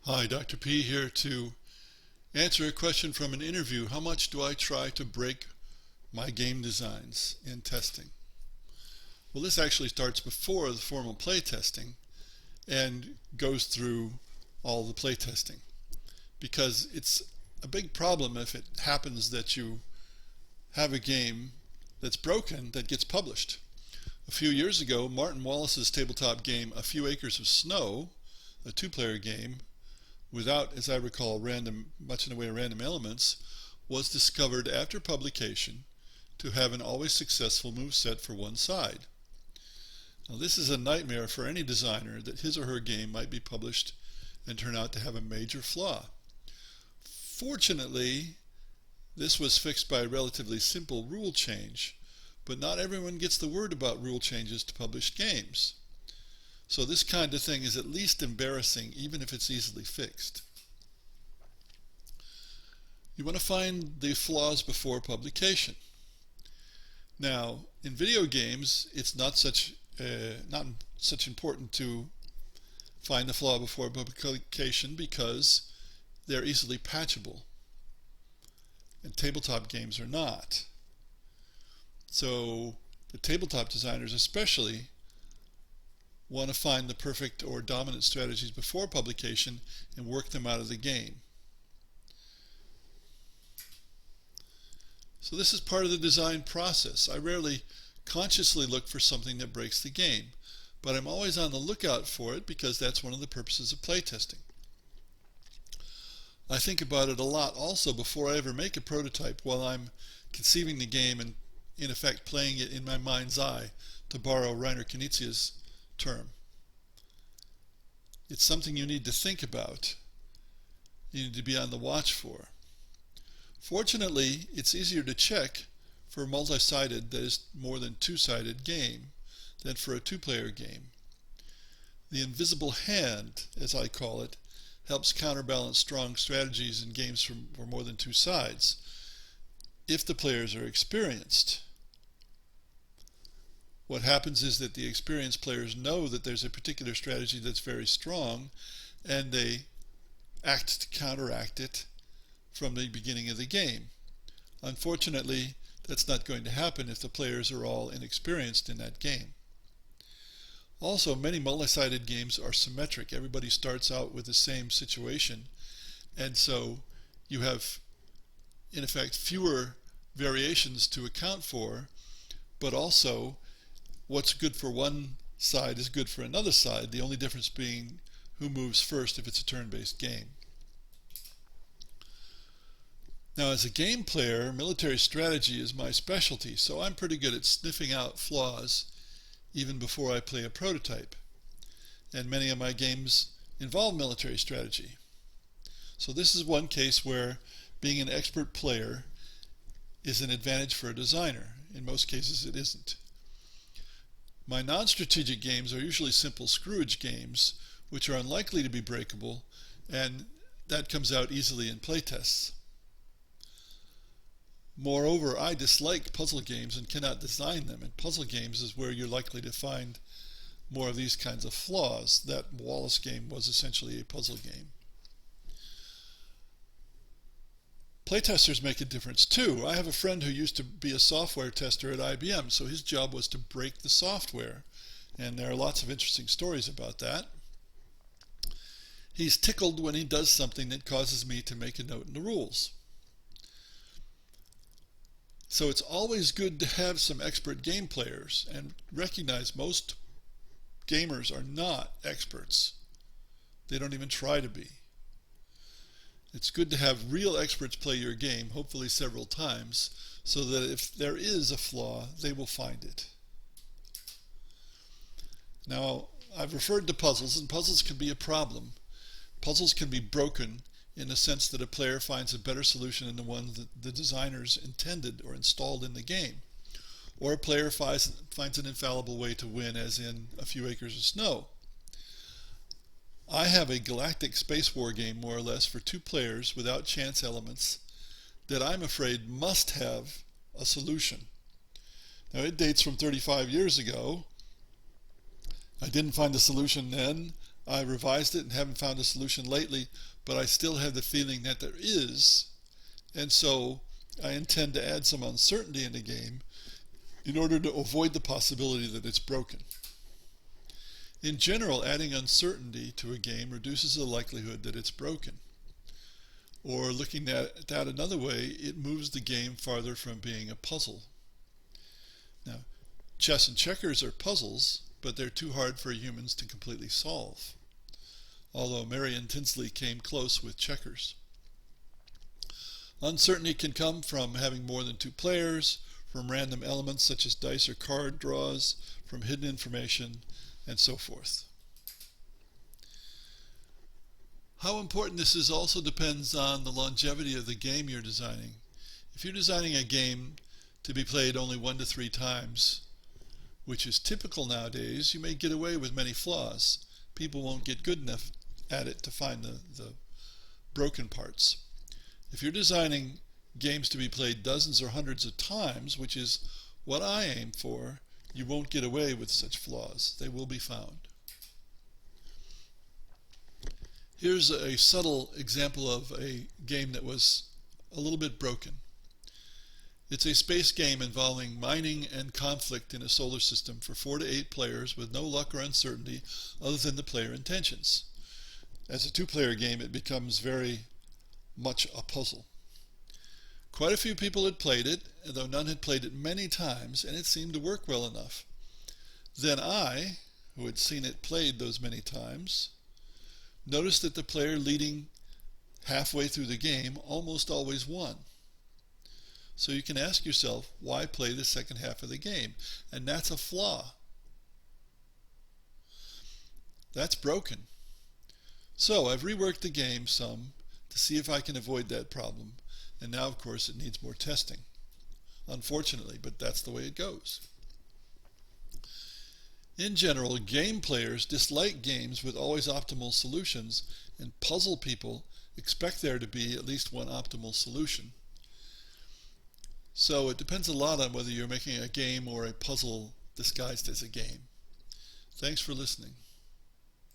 Hi, Dr. P here to answer a question from an interview. How much do I try to break my game designs in testing? Well, this actually starts before the formal play testing and goes through all the play testing because it's a big problem if it happens that you have a game that's broken that gets published. A few years ago, Martin Wallace's tabletop game A Few Acres of Snow, a two-player game, without, as I recall, much in the way of random elements, was discovered after publication to have an always successful move set for one side. Now, this is a nightmare for any designer that his or her game might be published and turn out to have a major flaw. Fortunately, this was fixed by a relatively simple rule change, but not everyone gets the word about rule changes to published games. So this kind of thing is at least embarrassing, even if it's easily fixed. You want to find the flaws before publication. Now, in video games, it's not such important to find the flaw before publication because they're easily patchable, and tabletop games are not. So the tabletop designers especially want to find the perfect or dominant strategies before publication and work them out of the game. So this is part of the design process. I rarely consciously look for something that breaks the game, but I'm always on the lookout for it because that's one of the purposes of playtesting. I think about it a lot also before I ever make a prototype while I'm conceiving the game and in effect playing it in my mind's eye, to borrow Rainer Knizia's term. It's something you need to think about. You need to be on the watch for. Fortunately, it's easier to check for a multi-sided, that is more than two-sided game, than for a two-player game. The invisible hand, as I call it, helps counterbalance strong strategies in games for more than two sides, if the players are experienced. What happens is that the experienced players know that there's a particular strategy that's very strong, and they act to counteract it from the beginning of the game. Unfortunately, that's not going to happen if the players are all inexperienced in that game. Also, many multi-sided games are symmetric. Everybody starts out with the same situation, and so you have, in effect, fewer variations to account for, but also what's good for one side is good for another side, the only difference being who moves first if it's a turn-based game. Now, as a game player, military strategy is my specialty, so I'm pretty good at sniffing out flaws even before I play a prototype. And many of my games involve military strategy. So this is one case where being an expert player is an advantage for a designer. In most cases, it isn't. My non-strategic games are usually simple screwage games, which are unlikely to be breakable, and that comes out easily in playtests. Moreover, I dislike puzzle games and cannot design them, and puzzle games is where you're likely to find more of these kinds of flaws. That Wallace game was essentially a puzzle game. Playtesters make a difference too. I have a friend who used to be a software tester at IBM, so his job was to break the software, and there are lots of interesting stories about that. He's tickled when he does something that causes me to make a note in the rules. So it's always good to have some expert game players and recognize most gamers are not experts. They don't even try to be. It's good to have real experts play your game, hopefully several times, so that if there is a flaw, they will find it. Now, I've referred to puzzles, and puzzles can be a problem. Puzzles can be broken in the sense that a player finds a better solution than the one that the designers intended or installed in the game. Or a player finds an infallible way to win, as in A Few Acres of Snow. I have a galactic space war game, more or less, for two players without chance elements that I'm afraid must have a solution. Now, it dates from 35 years ago. I didn't find a solution then. I revised it and haven't found a solution lately, but I still have the feeling that there is, and so I intend to add some uncertainty in the game in order to avoid the possibility that it's broken. In general, adding uncertainty to a game reduces the likelihood that it's broken. Or looking at that another way, it moves the game farther from being a puzzle. Now, chess and checkers are puzzles, but they're too hard for humans to completely solve, although Marion Tinsley came close with checkers. Uncertainty can come from having more than two players, from random elements such as dice or card draws, from hidden information, and so forth. How important this is also depends on the longevity of the game you're designing. If you're designing a game to be played only 1 to 3 times, which is typical nowadays, you may get away with many flaws. People won't get good enough at it to find the broken parts. If you're designing games to be played dozens or hundreds of times, which is what I aim for, you won't get away with such flaws. They will be found. Here's a subtle example of a game that was a little bit broken. It's a space game involving mining and conflict in a solar system for 4 to 8 players with no luck or uncertainty other than the player intentions. As a 2-player game, it becomes very much a puzzle. Quite a few people had played it, though none had played it many times, and it seemed to work well enough. Then I, who had seen it played those many times, noticed that the player leading halfway through the game almost always won. So you can ask yourself, why play the second half of the game? And that's a flaw. That's broken. So I've reworked the game some to see if I can avoid that problem. And now, of course, it needs more testing. Unfortunately, but that's the way it goes. In general, game players dislike games with always optimal solutions, and puzzle people expect there to be at least one optimal solution. So it depends a lot on whether you're making a game or a puzzle disguised as a game. Thanks for listening.